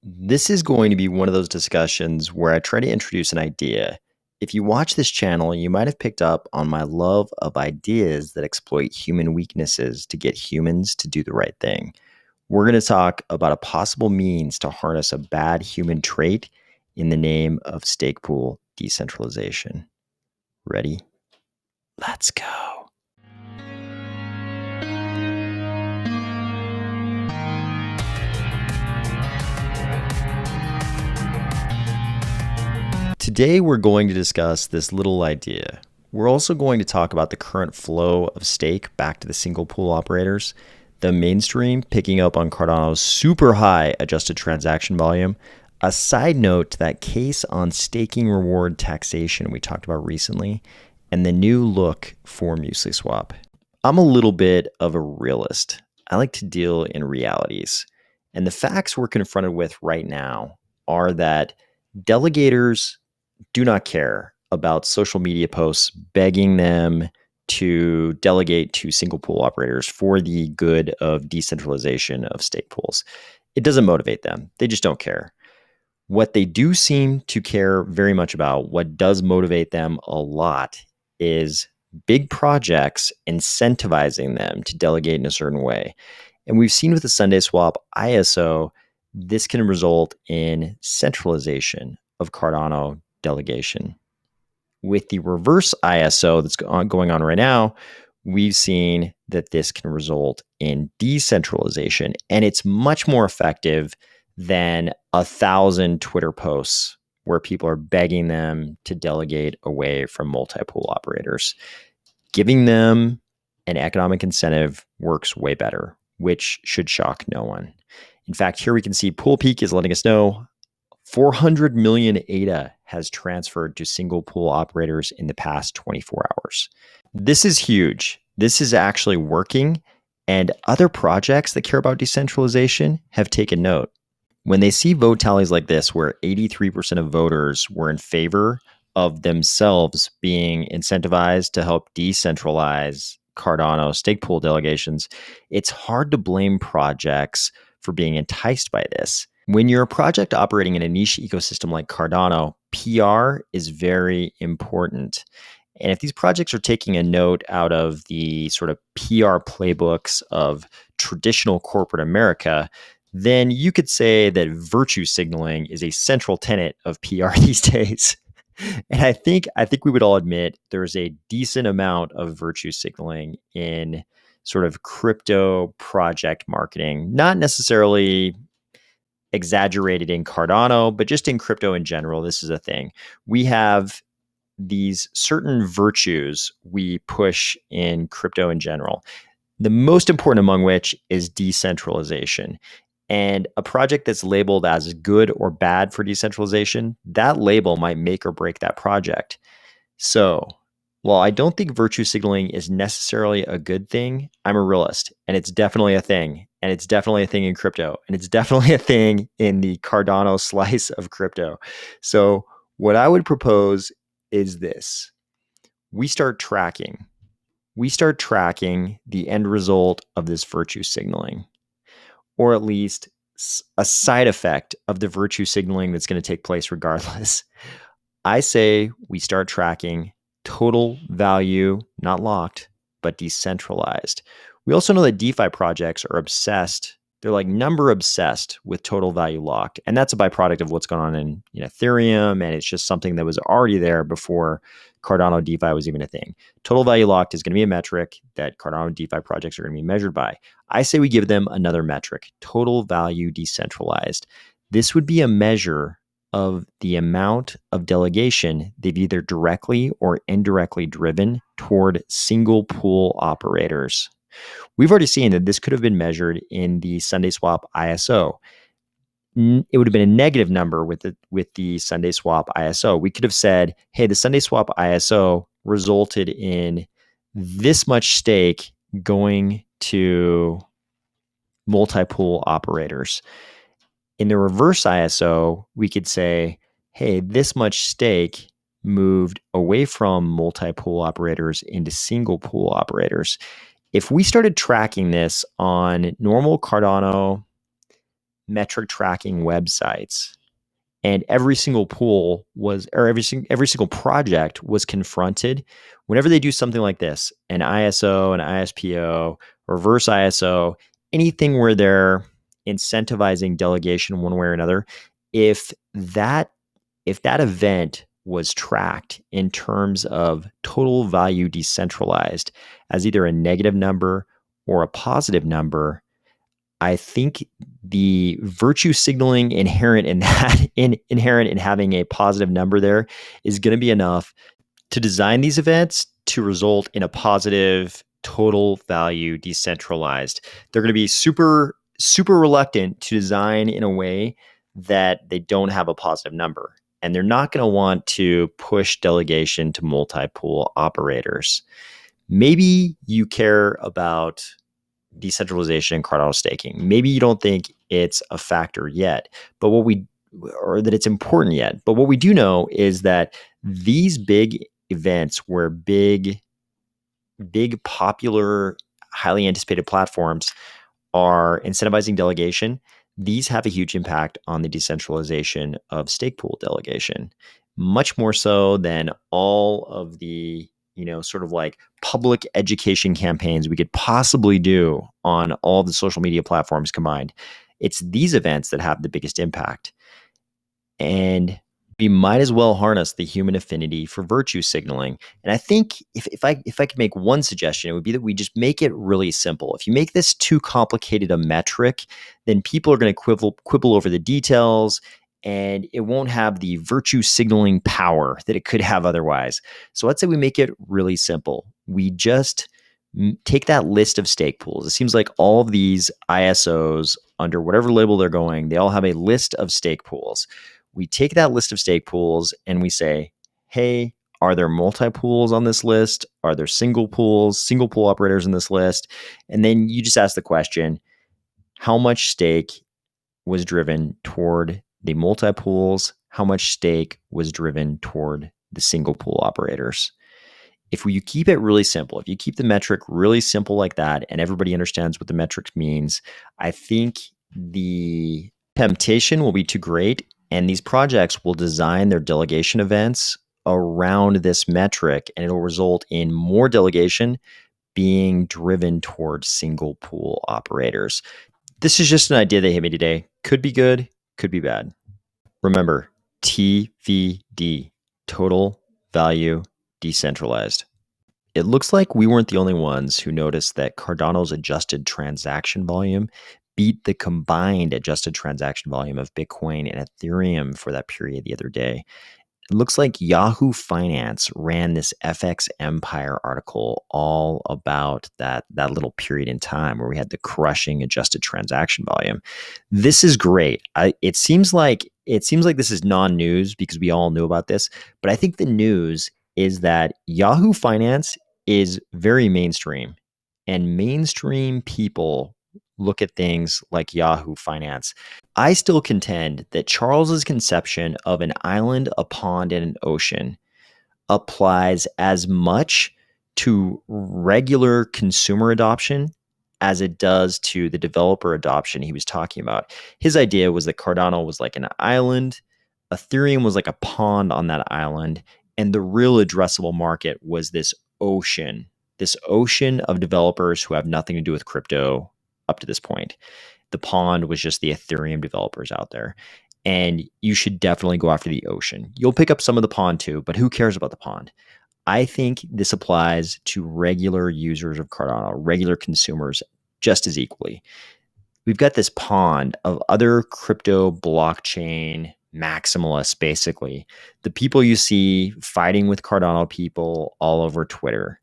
This is going to be one of those discussions where I try to introduce an idea. If you watch this channel, you might have picked up on my love of ideas that exploit human weaknesses to get humans to do the right thing. We're going to talk about a possible means to harness a bad human trait in the name of stakepool decentralization. Ready? Let's go. Today, we're going to discuss this little idea. We're also going to talk about the current flow of stake back to the single pool operators, the mainstream picking up on Cardano's super high adjusted transaction volume, a side note to that case on staking reward taxation we talked about recently, and the new look for MuesliSwap. I'm a little bit of a realist. I like to deal in realities. And the facts we're confronted with right now are that delegators do not care about social media posts begging them to delegate to single pool operators for the good of decentralization of stake pools. It doesn't motivate them. They just don't care. What they do seem to care very much about, what does motivate them a lot, is big projects incentivizing them to delegate in a certain way. And we've seen with the SundaySwap ISO, this can result in centralization of Cardano delegation. With the reverse ISO that's going on right now, we've seen that this can result in decentralization, and it's much more effective than 1,000 Twitter posts where people are begging them to delegate away from multi-pool operators. Giving them an economic incentive works way better, which should shock no one. In fact, here we can see Pool Peak is letting us know 400 million ADA has transferred to single pool operators in the past 24 hours. This is huge. This is actually working, and other projects that care about decentralization have taken note. When they see vote tallies like this, where 83% of voters were in favor of themselves being incentivized to help decentralize Cardano stake pool delegations, it's hard to blame projects for being enticed by this. When you're a project operating in a niche ecosystem like Cardano, PR is very important. And if these projects are taking a note out of the sort of PR playbooks of traditional corporate America, then you could say that virtue signaling is a central tenet of PR these days. And I think we would all admit there's a decent amount of virtue signaling in sort of crypto project marketing, not necessarily exaggerated in Cardano, but just in crypto in general. This is a thing. We have these certain virtues we push in crypto in general, the most important among which is decentralization. And a project that's labeled as good or bad for decentralization, that label might make or break that project. So while I don't think virtue signaling is necessarily a good thing, I'm a realist, and it's definitely a thing. And it's definitely a thing in crypto, and it's definitely a thing in the Cardano slice of crypto. So what I would propose is this. We start tracking the end result of this virtue signaling, or at least a side effect of the virtue signaling that's going to take place regardless. I say we start tracking total value, not locked, but decentralized. We also know that DeFi projects are obsessed. They're like number obsessed with total value locked. And that's a byproduct of what's going on in Ethereum. And it's just something that was already there before Cardano DeFi was even a thing. Total value locked is going to be a metric that Cardano DeFi projects are going to be measured by. I say we give them another metric, total value decentralized. This would be a measure of the amount of delegation they've either directly or indirectly driven toward single pool operators. We've already seen that this could have been measured in the SundaySwap ISO. It would have been a negative number with the SundaySwap ISO. We could have said, hey, the SundaySwap ISO resulted in this much stake going to multi-pool operators. In the reverse ISO, we could say, hey, this much stake moved away from multi-pool operators into single pool operators. If we started tracking this on normal Cardano metric tracking websites, and every single pool was, or every single project was confronted whenever they do something like this, an ISO, an ISPO, reverse ISO, anything where they're incentivizing delegation one way or another. If that event was tracked in terms of total value decentralized as either a negative number or a positive number, I think the virtue signaling inherent in that, inherent in having a positive number there, is going to be enough to design these events to result in a positive total value decentralized. They're going to be super, super reluctant to design in a way that they don't have a positive number. And they're not going to want to push delegation to multi-pool operators. Maybe you care about decentralization and Cardano staking. Maybe you don't think it's a factor yet, but or that it's important yet. But what we do know is that these big events where big, popular, highly anticipated platforms are incentivizing delegation, these have a huge impact on the decentralization of stake pool delegation, much more so than all of the, sort of like public education campaigns we could possibly do on all the social media platforms combined. It's these events that have the biggest impact. And we might as well harness the human affinity for virtue signaling. And I think if I could make one suggestion, it would be that we just make it really simple. If you make this too complicated a metric, then people are going to quibble over the details, and it won't have the virtue signaling power that it could have otherwise. So let's say we make it really simple. We just take that list of stake pools. It seems like all of these ISOs, under whatever label they're going, they all have a list of stake pools. We take that list of stake pools and we say, hey, are there multi-pools on this list? Are there single pool operators in this list? And then you just ask the question, how much stake was driven toward the multi-pools? How much stake was driven toward the single pool operators? If you keep it really simple, if you keep the metric really simple like that, and everybody understands what the metric means, I think the temptation will be too great. And these projects will design their delegation events around this metric, and it'll result in more delegation being driven towards single pool operators. This is just an idea that hit me today. Could be good, could be bad. Remember, TVD, total value decentralized. It looks like we weren't the only ones who noticed that Cardano's adjusted transaction volume beat the combined adjusted transaction volume of Bitcoin and Ethereum for that period the other day. It looks like Yahoo Finance ran this FX Empire article all about that little period in time where we had the crushing adjusted transaction volume. This is great. It seems like this is non-news because we all knew about this, but I think the news is that Yahoo Finance is very mainstream, and mainstream people look at things like Yahoo Finance. I still contend that Charles's conception of an island, a pond, and an ocean applies as much to regular consumer adoption as it does to the developer adoption he was talking about. His idea was that Cardano was like an island, Ethereum was like a pond on that island, and the real addressable market was this ocean of developers who have nothing to do with crypto up to this point. The pond was just the Ethereum developers out there. And you should definitely go after the ocean. You'll pick up some of the pond too, but who cares about the pond? I think this applies to regular users of Cardano, regular consumers, just as equally. We've got this pond of other crypto blockchain maximalists, basically. The people you see fighting with Cardano people all over Twitter.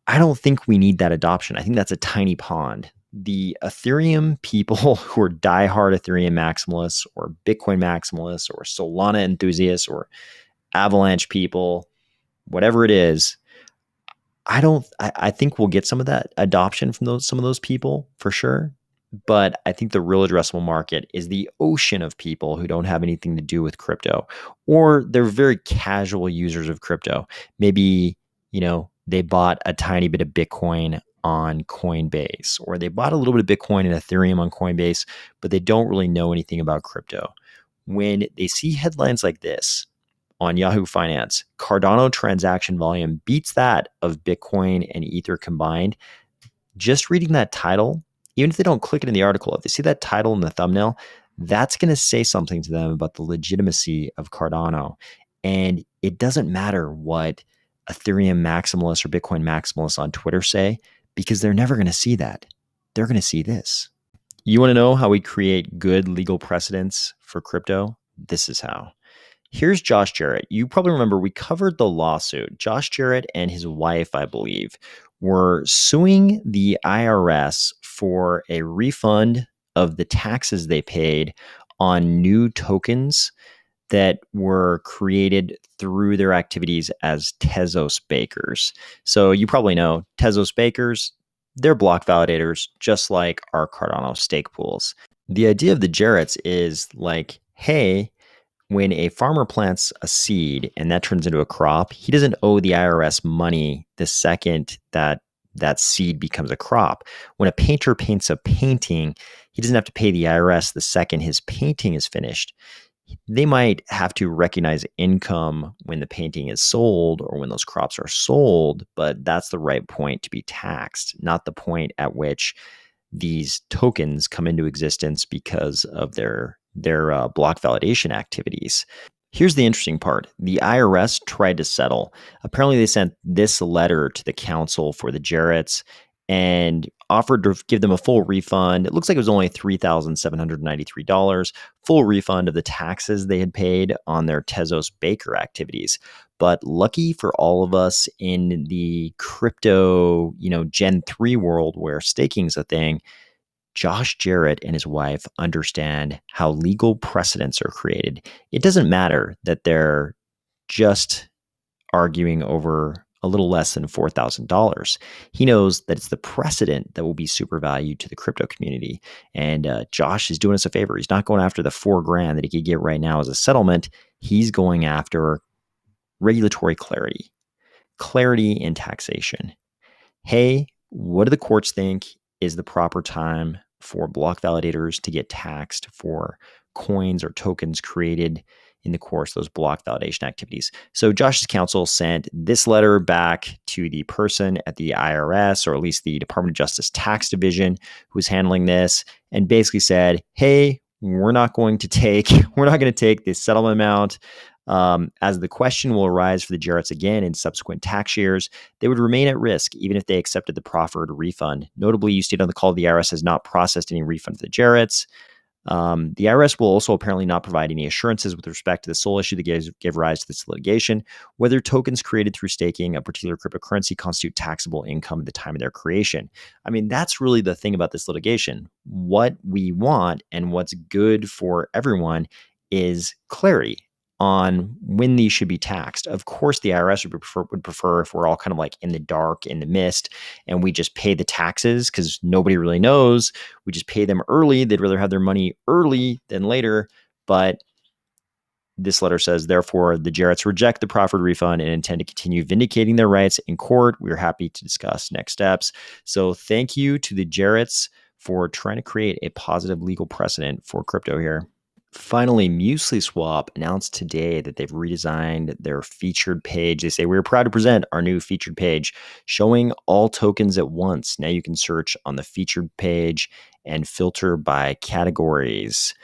I don't think we need that adoption. I think that's a tiny pond. The Ethereum people who are diehard Ethereum maximalists or Bitcoin maximalists or Solana enthusiasts or Avalanche people, whatever it is, I think we'll get some of that adoption from some of those people for sure. But I think the real addressable market is the ocean of people who don't have anything to do with crypto, or they're very casual users of crypto. Maybe, they bought a tiny bit of Bitcoin on Coinbase, or they bought a little bit of Bitcoin and Ethereum on Coinbase, but they don't really know anything about crypto. When they see headlines like this on Yahoo Finance, Cardano transaction volume beats that of Bitcoin and Ether combined, just reading that title, even if they don't click it in the article, if they see that title in the thumbnail, that's going to say something to them about the legitimacy of Cardano. And it doesn't matter what Ethereum maximalists or Bitcoin maximalists on Twitter say, because they're never going to see that. They're going to see this. You want to know how we create good legal precedents for crypto? This is how. Here's Josh Jarrett. You probably remember we covered the lawsuit. Josh Jarrett and his wife, I believe, were suing the IRS for a refund of the taxes they paid on new tokens that were created through their activities as Tezos bakers. So you probably know Tezos bakers, they're block validators, just like our Cardano stake pools. The idea of the Jarretts is like, hey, when a farmer plants a seed and that turns into a crop, he doesn't owe the IRS money the second that that seed becomes a crop. When a painter paints a painting, he doesn't have to pay the IRS the second his painting is finished. They might have to recognize income when the painting is sold or when those crops are sold, but that's the right point to be taxed, not the point at which these tokens come into existence because of their block validation activities. Here's the interesting part. The IRS tried to settle. Apparently, they sent this letter to the counsel for the Jarretts and offered to give them a full refund. It looks like it was only $3,793, full refund of the taxes they had paid on their Tezos Baker activities. But lucky for all of us in the crypto, Gen 3 world where staking's a thing, Josh Jarrett and his wife understand how legal precedents are created. It doesn't matter that they're just arguing over a little less than $4,000. He knows that it's the precedent that will be super valued to the crypto community. And Josh is doing us a favor. He's not going after the $4,000 that he could get right now as a settlement. He's going after regulatory clarity in taxation. Hey, what do the courts think is the proper time for block validators to get taxed for coins or tokens created in the course of those block validation activities? So Josh's counsel sent this letter back to the person at the IRS, or at least the Department of Justice Tax Division, who was handling this, and basically said, hey, we're not going to take this settlement amount. As the question will arise for the Jarretts again in subsequent tax years, they would remain at risk even if they accepted the proffered refund. Notably, you stated on the call the IRS has not processed any refund for the Jarretts. The IRS will also apparently not provide any assurances with respect to the sole issue that gave rise to this litigation, whether tokens created through staking a particular cryptocurrency constitute taxable income at the time of their creation. I mean, that's really the thing about this litigation. What we want and what's good for everyone is clarity on when these should be taxed. Of course, the IRS would prefer if we're all kind of like in the dark, in the mist, and we just pay the taxes because nobody really knows. We just pay them early. They'd rather have their money early than later. But this letter says, therefore, the Jarretts reject the proffered refund and intend to continue vindicating their rights in court. We're happy to discuss next steps. So thank you to the Jarretts for trying to create a positive legal precedent for crypto here. Finally, MuesliSwap announced today that they've redesigned their featured page. They say, we're proud to present our new featured page showing all tokens at once. Now you can search on the featured page and filter by categories.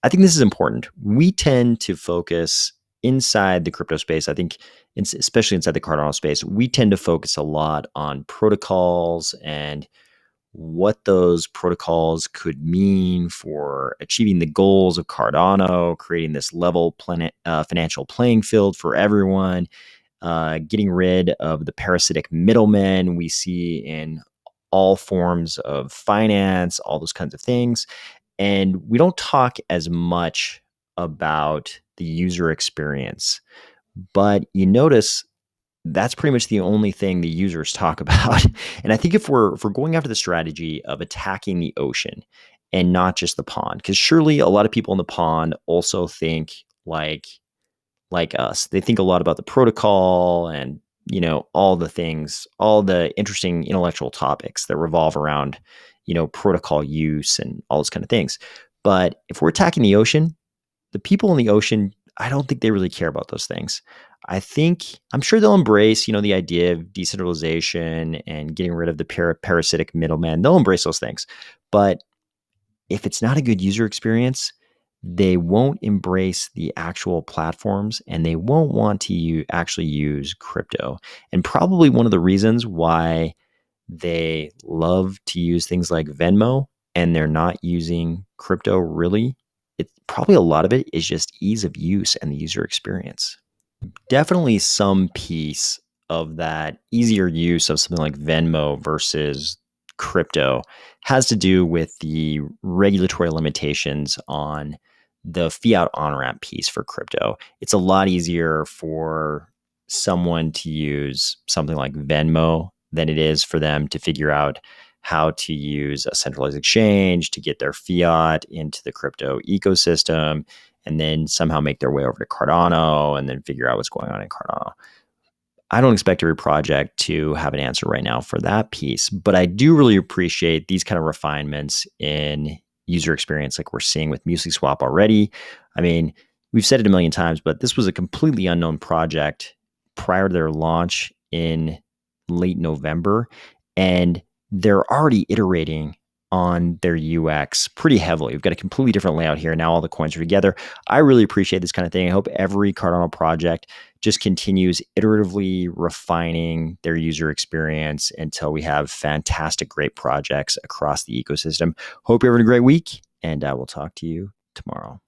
I think this is important. We tend to focus inside the crypto space. I think, especially inside the Cardano space, we tend to focus a lot on protocols and what those protocols could mean for achieving the goals of Cardano, creating this level financial playing field for everyone, getting rid of the parasitic middlemen we see in all forms of finance, all those kinds of things. And we don't talk as much about the user experience. But you notice that's pretty much the only thing the users talk about. And I think if we're going after the strategy of attacking the ocean and not just the pond, because surely a lot of people in the pond also think like us. They think a lot about the protocol and all the things, all the interesting intellectual topics that revolve around, protocol use and all those kind of things. But if we're attacking the ocean, the people in the ocean, I don't think they really care about those things. I'm sure they'll embrace, the idea of decentralization and getting rid of the parasitic middleman. They'll embrace those things. But if it's not a good user experience, they won't embrace the actual platforms and they won't want to actually use crypto. And probably one of the reasons why they love to use things like Venmo and they're not using crypto really, it's probably a lot of it is just ease of use and the user experience. Definitely some piece of that easier use of something like Venmo versus crypto has to do with the regulatory limitations on the fiat on ramp piece for crypto. It's a lot easier for someone to use something like Venmo than it is for them to figure out how to use a centralized exchange to get their fiat into the crypto ecosystem and then somehow make their way over to Cardano and then figure out what's going on in Cardano. I don't expect every project to have an answer right now for that piece, but I do really appreciate these kind of refinements in user experience like we're seeing with MuesliSwap already. I mean, we've said it a million times, but this was a completely unknown project prior to their launch in late November, and they're already iterating on their UX pretty heavily. We've got a completely different layout here. Now all the coins are together. I really appreciate this kind of thing. I hope every Cardano project just continues iteratively refining their user experience until we have fantastic, great projects across the ecosystem. Hope you're having a great week, and I will talk to you tomorrow.